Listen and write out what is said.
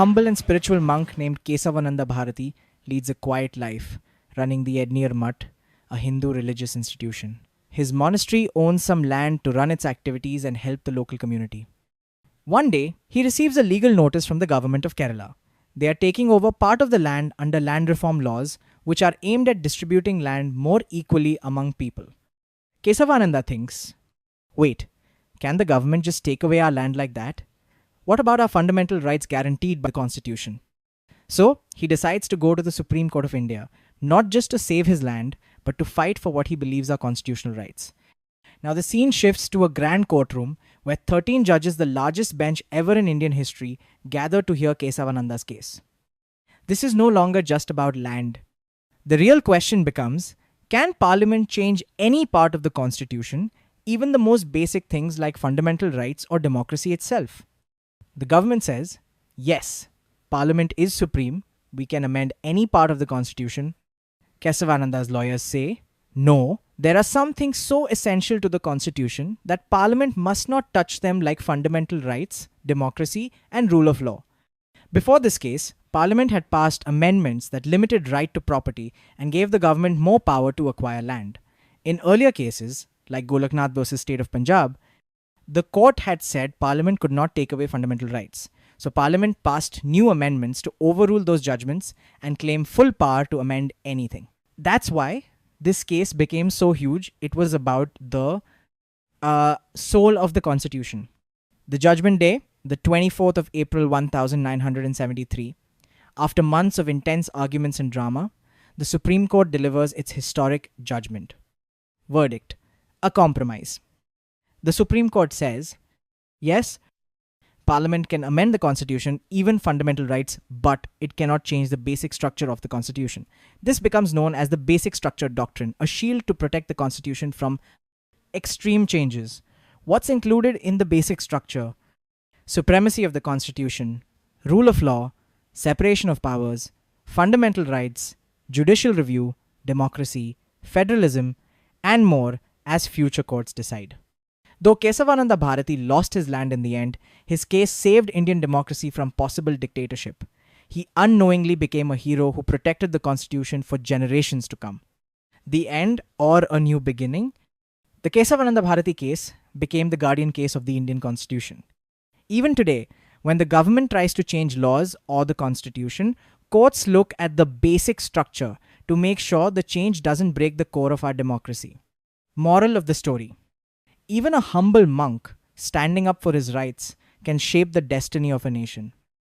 humble and spiritual monk named Kesavananda Bharati leads a quiet life, running the Ednir Mutt, a Hindu religious institution. His monastery owns some land to run its activities and help the local community. One day, he receives a legal notice from the government of Kerala. They are taking over part of the land under land reform laws, which are aimed at distributing land more equally among people. Kesavananda thinks, wait, can the government just take away our land like that? What about our fundamental rights guaranteed by the Constitution? So, he decides to go to the Supreme Court of India, not just to save his land, but to fight for what he believes are constitutional rights. Now, the scene shifts to a grand courtroom where 13 judges, the largest bench ever in Indian history, gather to hear Kesavananda's case. This is no longer just about land. The real question becomes, can Parliament change any part of the Constitution, even the most basic things like fundamental rights or democracy itself? The government says, yes, Parliament is supreme, we can amend any part of the Constitution. Kesavananda's lawyers say, no, there are some things so essential to the Constitution that Parliament must not touch them like fundamental rights, democracy, and rule of law. Before this case, Parliament had passed amendments that limited right to property and gave the government more power to acquire land. In earlier cases, like Golaknath versus State of Punjab, the court had said Parliament could not take away fundamental rights. So Parliament passed new amendments to overrule those judgments and claim full power to amend anything. That's why this case became so huge. It was about the soul of the Constitution. The judgment day, the 24th of April 1973, after months of intense arguments and drama, the Supreme Court delivers its historic judgment. Verdict: a compromise. The Supreme Court says, yes, Parliament can amend the Constitution, even fundamental rights, but it cannot change the basic structure of the Constitution. This becomes known as the Basic Structure Doctrine, a shield to protect the Constitution from extreme changes. What's included in the basic structure? Supremacy of the Constitution, rule of law, separation of powers, fundamental rights, judicial review, democracy, federalism, and more as future courts decide. Though Kesavananda Bharati lost his land in the end, his case saved Indian democracy from possible dictatorship. He unknowingly became a hero who protected the Constitution for generations to come. The end or a new beginning? The Kesavananda Bharati case became the guardian case of the Indian Constitution. Even today, when the government tries to change laws or the Constitution, courts look at the basic structure to make sure the change doesn't break the core of our democracy. Moral of the story: even a humble monk standing up for his rights can shape the destiny of a nation.